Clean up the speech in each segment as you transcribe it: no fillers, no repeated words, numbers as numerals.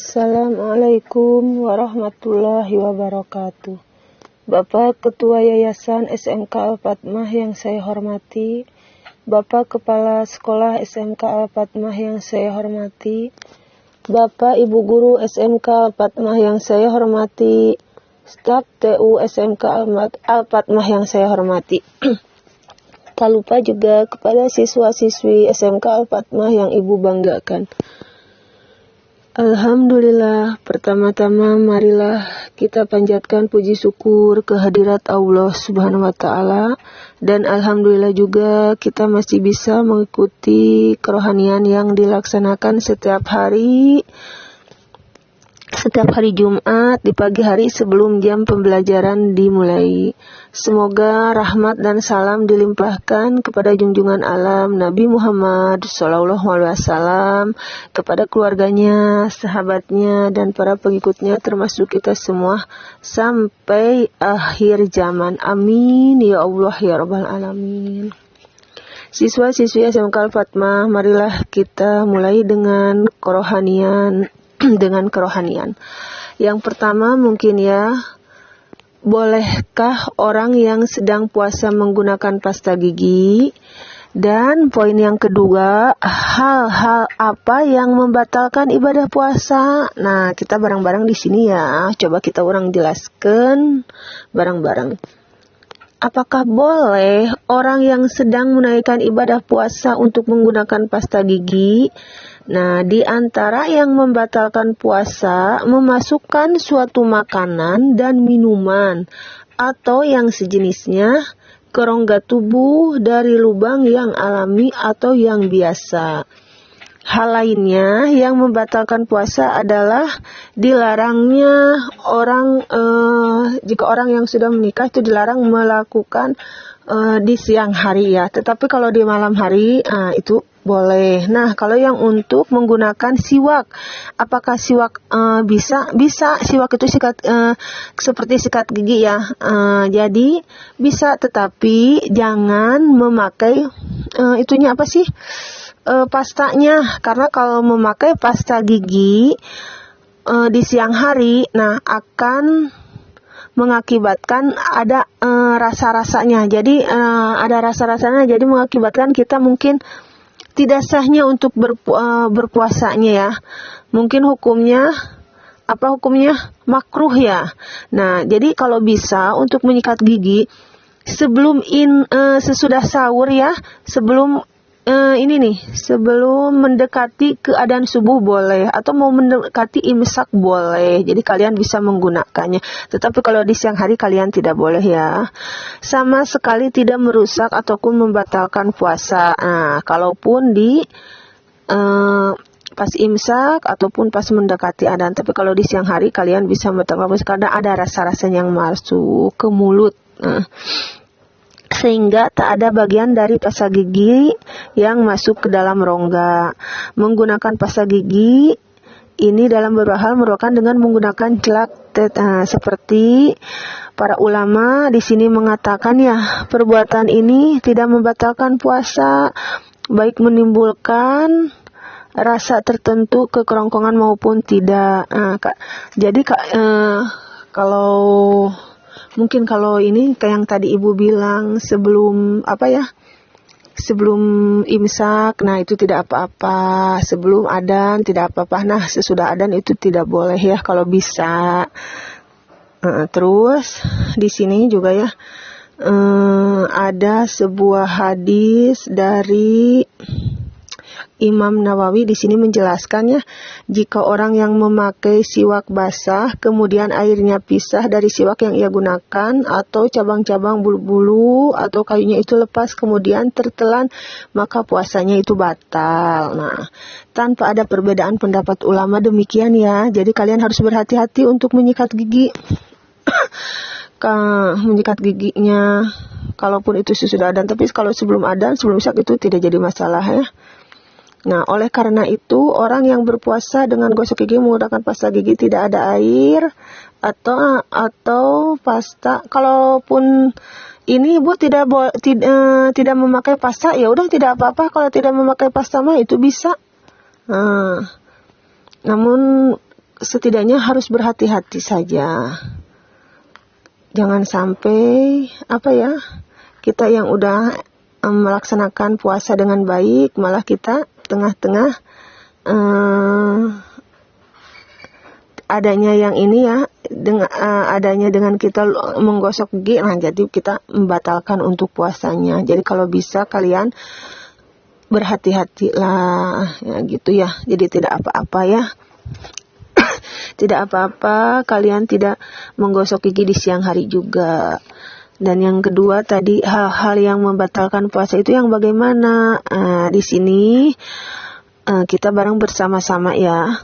Assalamualaikum warahmatullahi wabarakatuh. Bapak Ketua Yayasan SMK Al-Fatmah yang saya hormati, Bapak Kepala Sekolah SMK Al-Fatmah yang saya hormati, Bapak Ibu Guru SMK Al-Fatmah yang saya hormati, staf TU SMK Al-Fatmah yang saya hormati. Tak lupa juga kepada siswa-siswi SMK Al-Fatmah yang Ibu banggakan. Alhamdulillah, pertama-tama marilah kita panjatkan puji syukur kehadirat Allah Subhanahu wa Ta'ala, dan alhamdulillah juga kita masih bisa mengikuti kerohanian yang dilaksanakan setiap hari Jumat di pagi hari sebelum jam pembelajaran dimulai. Semoga rahmat dan salam dilimpahkan kepada junjungan alam Nabi Muhammad SAW, kepada keluarganya, sahabatnya, dan para pengikutnya termasuk kita semua sampai akhir zaman. Amin ya Allah ya Rabbal Alamin. Siswa-siswi SMK Al-Fatmah, marilah kita mulai dengan kerohanian. Yang pertama mungkin ya, bolehkah orang yang sedang puasa menggunakan pasta gigi? Dan poin yang kedua, hal-hal apa yang membatalkan ibadah puasa? Nah, kita bareng-bareng di sini ya. Coba kita orang jelaskan bareng-bareng. Apakah boleh orang yang sedang menaikkan ibadah puasa untuk menggunakan pasta gigi? Nah, di antara yang membatalkan puasa, memasukkan suatu makanan dan minuman atau yang sejenisnya ke rongga tubuh dari lubang yang alami atau yang biasa. Hal lainnya yang membatalkan puasa adalah dilarangnya jika orang yang sudah menikah itu dilarang melakukan di siang hari ya. Tetapi kalau di malam hari itu boleh. Nah, kalau yang untuk menggunakan siwak, apakah siwak bisa? Bisa. Siwak itu seperti sikat gigi ya. Jadi bisa, tetapi jangan memakai pastanya. Karena kalau memakai pasta gigi di siang hari, nah akan mengakibatkan ada rasa-rasanya. Jadi ada rasa-rasanya, jadi mengakibatkan kita mungkin tidak sahnya untuk berpuasanya ya. Mungkin hukumnya makruh ya. Nah, jadi kalau bisa untuk menyikat gigi sesudah sahur ya, sebelum mendekati keadaan subuh boleh, atau mau mendekati imsak boleh. Jadi kalian bisa menggunakannya. Tetapi kalau di siang hari kalian tidak boleh ya. Sama sekali tidak merusak ataupun membatalkan puasa. Nah, kalaupun di pas imsak ataupun pas mendekati adzan. Tapi kalau di siang hari kalian bisa membatalkan puasa karena ada rasa-rasa yang masuk ke mulut. Sehingga tak ada bagian dari pasta gigi yang masuk ke dalam rongga. Menggunakan pasta gigi ini dalam beberapa hal merupakan dengan menggunakan celak seperti para ulama di sini mengatakan ya, perbuatan ini tidak membatalkan puasa, baik menimbulkan rasa tertentu kekerongkongan maupun tidak. Jadi kalau ini kayak yang tadi Ibu bilang sebelum imsak, nah itu tidak apa-apa. Sebelum adzan tidak apa-apa. Nah, sesudah adzan itu tidak boleh ya kalau bisa. Terus di sini juga ya ada sebuah hadis dari Imam Nawawi di sini menjelaskan ya, jika orang yang memakai siwak basah kemudian airnya pisah dari siwak yang ia gunakan atau cabang-cabang bulu-bulu atau kayunya itu lepas kemudian tertelan, maka puasanya itu batal. Nah, tanpa ada perbedaan pendapat ulama demikian ya. Jadi kalian harus berhati-hati untuk menyikat gigi. Menyikat giginya kalaupun itu sesudah adzan, tapi kalau sebelum adzan, sebelum imsak itu tidak jadi masalah ya. Nah, oleh karena itu orang yang berpuasa dengan gosok gigi menggunakan pasta gigi tidak ada air atau pasta. Kalaupun ini Ibu tidak memakai pasta, ya udah tidak apa-apa. Kalau tidak memakai pasta mah itu bisa. Namun setidaknya harus berhati-hati saja. Jangan sampai kita yang udah melaksanakan puasa dengan baik, malah kita tengah-tengah adanya yang ini adanya dengan kita menggosok gigi, nah jadi kita membatalkan untuk puasanya. Jadi kalau bisa kalian berhati-hatilah, ya gitu ya. Jadi tidak apa-apa ya. Tidak apa-apa kalian tidak menggosok gigi di siang hari juga. Dan yang kedua tadi hal-hal yang membatalkan puasa itu yang bagaimana? Di sini kita bareng bersama-sama ya.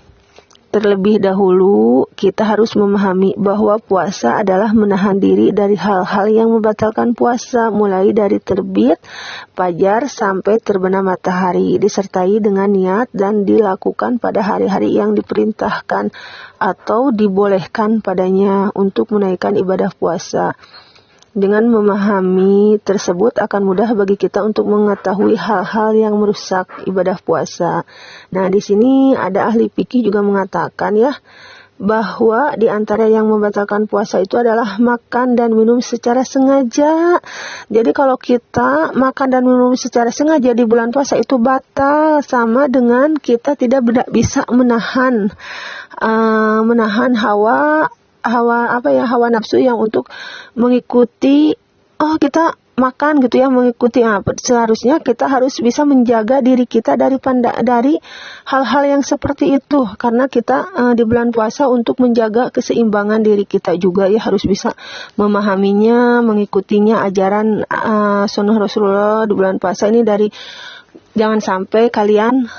Terlebih dahulu kita harus memahami bahwa puasa adalah menahan diri dari hal-hal yang membatalkan puasa, mulai dari terbit fajar sampai terbenam matahari, disertai dengan niat dan dilakukan pada hari-hari yang diperintahkan atau dibolehkan padanya untuk menaikkan ibadah puasa. Dengan memahami tersebut akan mudah bagi kita untuk mengetahui hal-hal yang merusak ibadah puasa. Nah, di sini ada ahli fikih juga mengatakan ya, bahwa di antara yang membatalkan puasa itu adalah makan dan minum secara sengaja. Jadi kalau kita makan dan minum secara sengaja di bulan puasa itu batal, sama dengan kita tidak bisa menahan hawa nafsu yang untuk mengikuti kita makan gitu ya, mengikuti seharusnya kita harus bisa menjaga diri kita dari hal-hal yang seperti itu, karena kita di bulan puasa untuk menjaga keseimbangan diri kita juga ya, harus bisa memahaminya, mengikutinya ajaran sunnah Rasulullah di bulan puasa ini. Jangan sampai kalian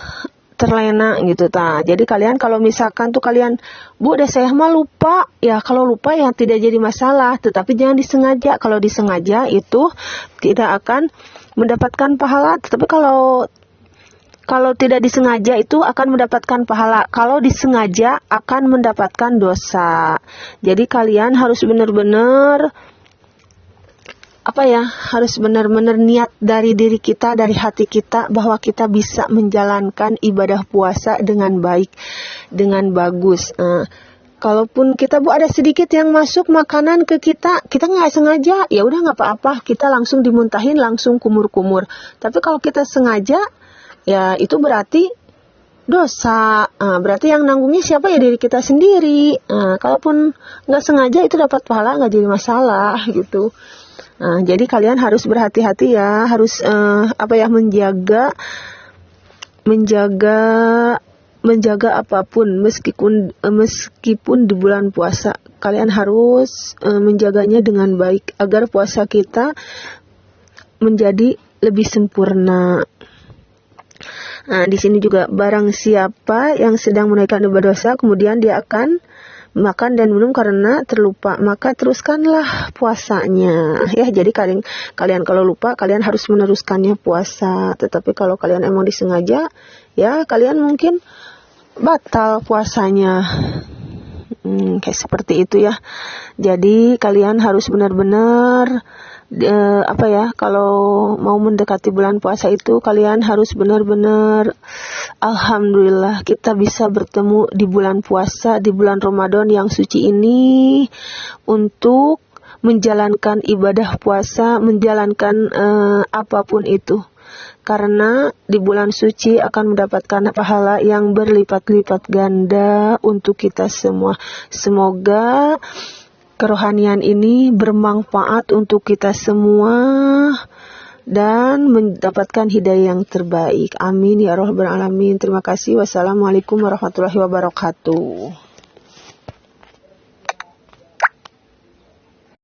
terlena gitu Jadi kalian kalau misalkan tuh kalian, Bu, saya mah lupa. Ya kalau lupa ya tidak jadi masalah, tetapi jangan disengaja. Kalau disengaja itu tidak akan mendapatkan pahala. Tetapi kalau tidak disengaja itu akan mendapatkan pahala. Kalau disengaja akan mendapatkan dosa. Jadi kalian harus benar-benar harus benar-benar niat dari diri kita, dari hati kita, bahwa kita bisa menjalankan ibadah puasa dengan baik, dengan bagus. Kalaupun kita ada sedikit yang masuk makanan ke kita nggak sengaja, ya udah nggak apa-apa, kita langsung dimuntahin, langsung kumur-kumur. Tapi kalau kita sengaja, ya itu berarti dosa. Berarti yang nanggungnya siapa? Ya diri kita sendiri. Kalaupun nggak sengaja itu dapat pahala, nggak jadi masalah gitu. Jadi kalian harus berhati-hati ya, harus menjaga apapun, meskipun di bulan puasa kalian harus menjaganya dengan baik agar puasa kita menjadi lebih sempurna. Nah, di sini juga barang siapa yang sedang menaikkan ibadah dosa kemudian dia akan makan dan minum karena terlupa, maka teruskanlah puasanya. Ya, jadi kalian kalau lupa, kalian harus meneruskannya puasa. Tetapi kalau kalian emang disengaja, ya kalian mungkin batal puasanya. Kayak seperti itu ya. Jadi kalian harus benar-benar kalau mau mendekati bulan puasa itu kalian harus benar-benar, alhamdulillah kita bisa bertemu di bulan puasa, di bulan Ramadan yang suci ini untuk menjalankan ibadah puasa, menjalankan apapun itu. Karena di bulan suci akan mendapatkan pahala yang berlipat-lipat ganda untuk kita semua. Semoga kerohanian ini bermanfaat untuk kita semua dan mendapatkan hidayah yang terbaik. Amin ya rabbal alamin. Terima kasih. Wassalamualaikum warahmatullahi wabarakatuh.